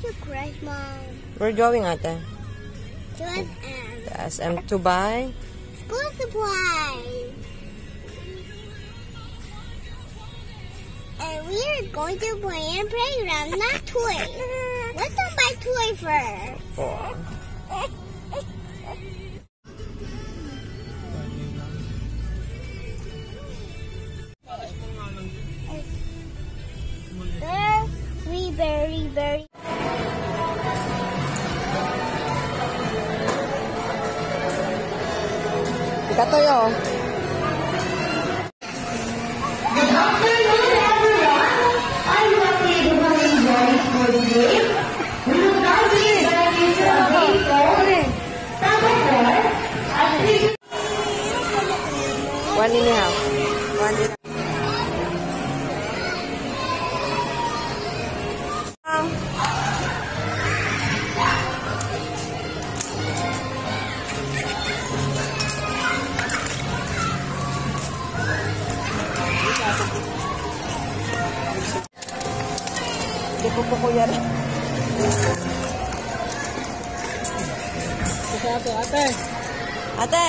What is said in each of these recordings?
to crush, Mom? We're going, ate. To SM. The SM to buy School supplies. And we are going to play in a playground, not toys. Let's go buy toys first. Berry. Ikatoyo. Good afternoon, everyone. I'm Lucky Dumaling Joyce for the game. We will now be invited to a game called Tug of War. One and a half. One and a half. Hindi po po kuya rin. Ate. Ate. Ate.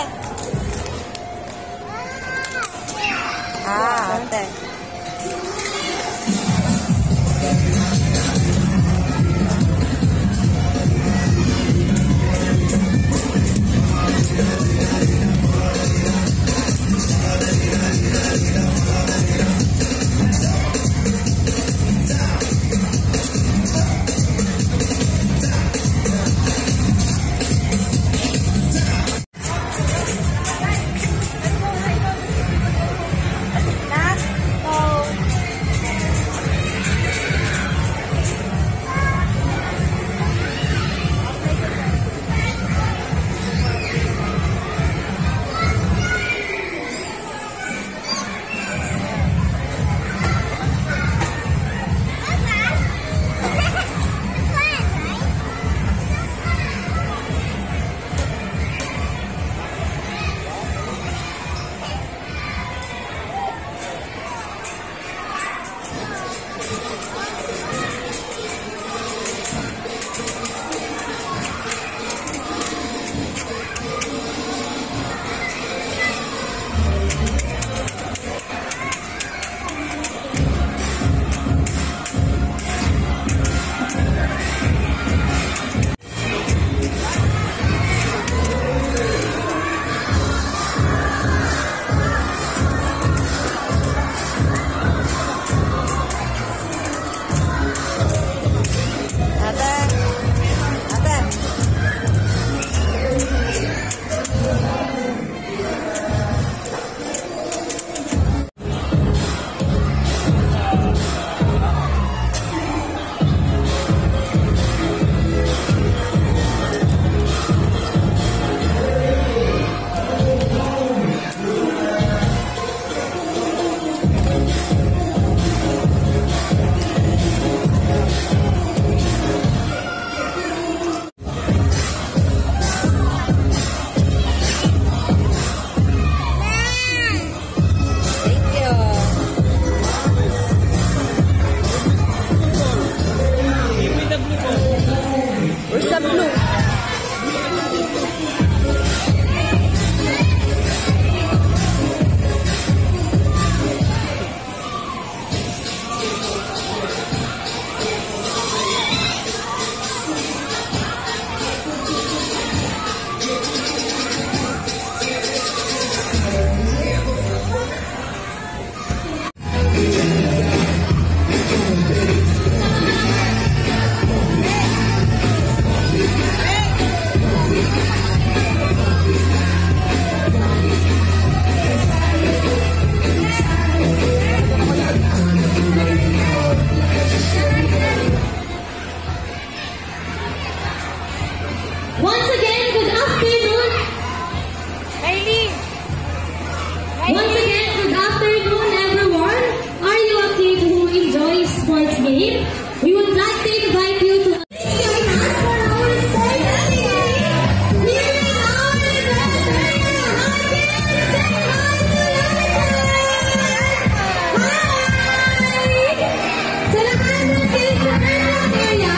Sa lahat ng Pilipino area,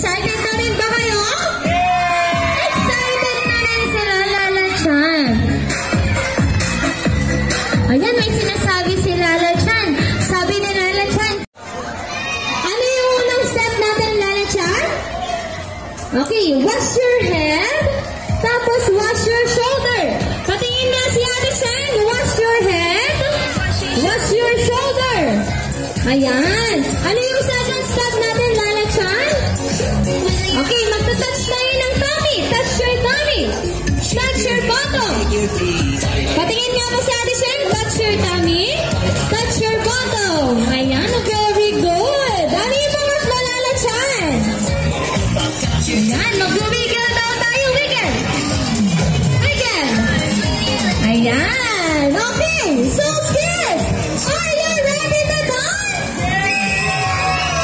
Excited na rin ba kayo? Excited na rin sila, Lala Chan. Ayan, may sinasabi si Lala Chan. Sabi ni Lala Chan, ano yung unang step natin, Lala Chan? Okay, wash your head, tapos wash your shoulder. Patingin nga si Ate Chan, wash your head, wash your shoulder. Ayan. Ano yung second step natin, Lala Chan? Okay, magta-touch tayo ng tummy. Touch your tummy. Touch your bottom. Patingin nga mo si Ate Chan, touch your tummy. Touch your bottom. Ayan, very good. Ano yung mga Lala Chan? Ayan, mag-wiggle daw tayo, wiggle. Wiggle. Ayan. Okay, so kids, are you ready to dance?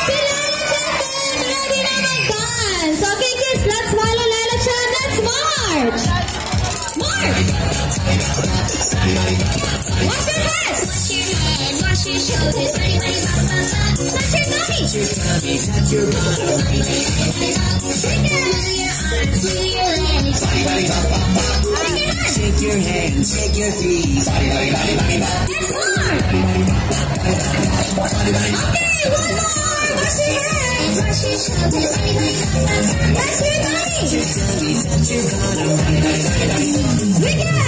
Si Lala Chan din, ready na mag-dance. Okay, kids, let's follow Lala Chan. Let's march. March. Wash your head. Wash your shoulders. Touch your tummy. Touch your bottom. Shake your hands, shake your feet. Let's march. Okay, one more. Wash your hands. Wash your shoulders. Touch your tummy. Wiggle.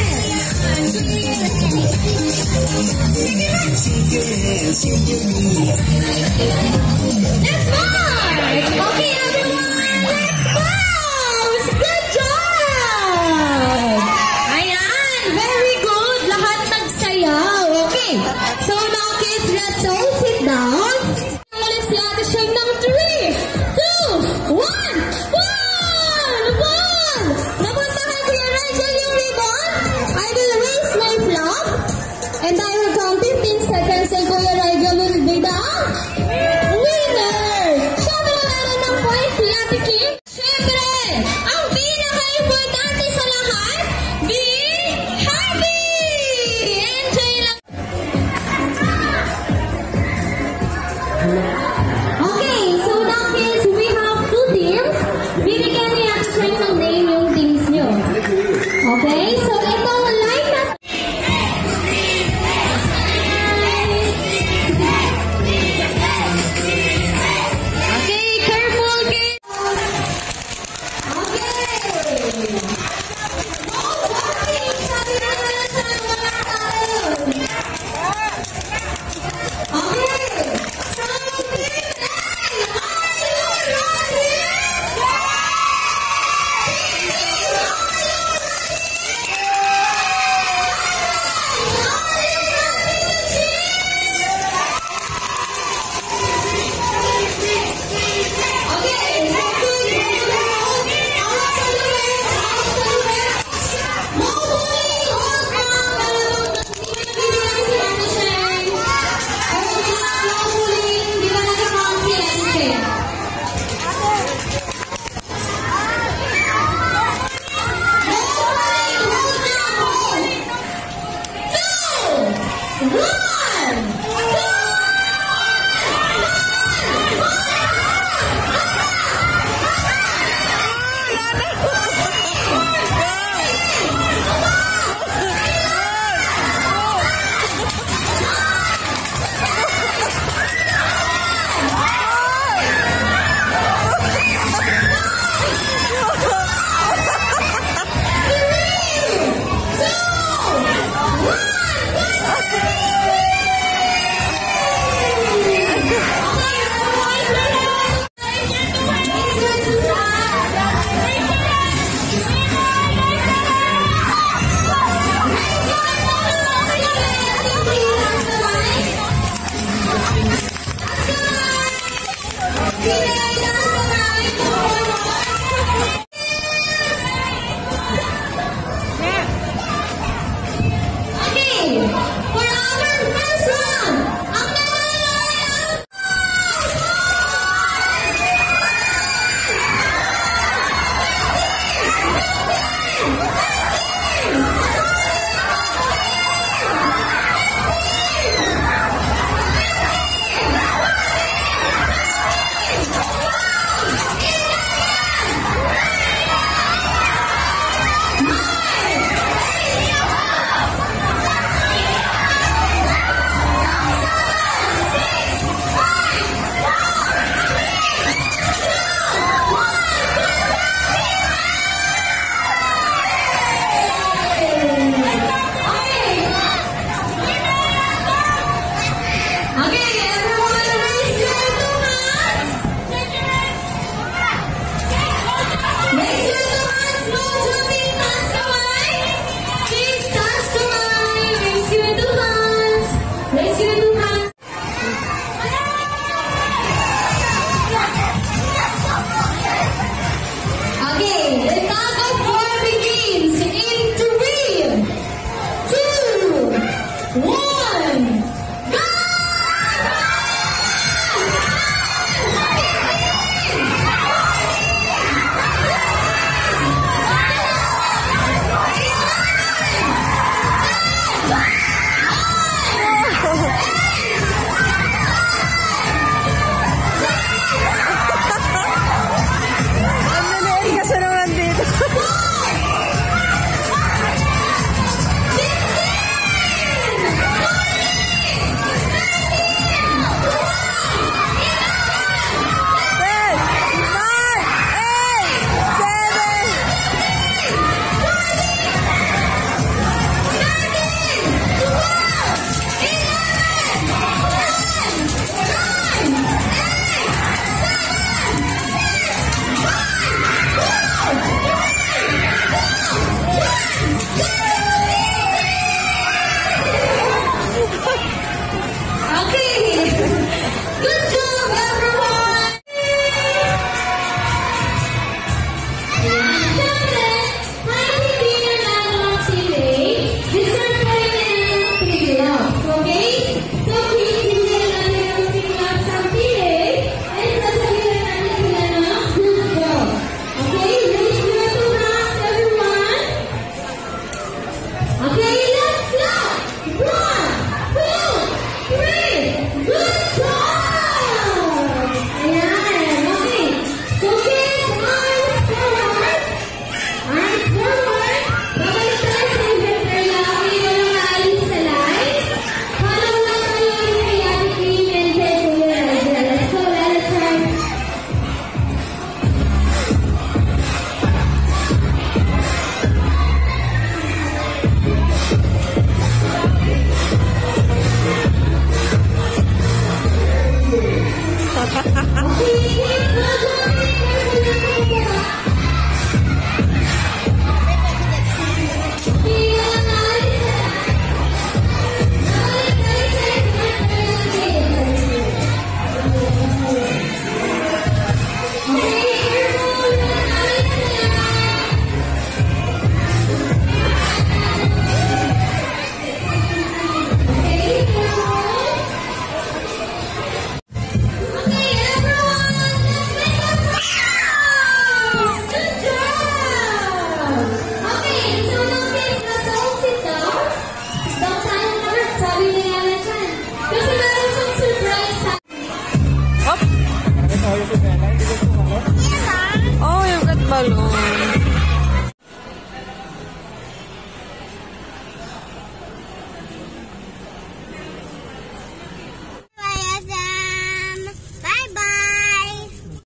Let's march! Okay, everyone, let's pause! Good job! Ayan, very good. Lahat nagsayaw. Okay, so now kids, let's all sit down. Ulit si Ate Sheng ng 3, 2, 1, 1! Napunta kay Kuya Rigel yung ribbon. I will raise my flag. And I will count 15 seconds and Kuya Rigel will be the winner! Siya meron ng points si Ate Kim.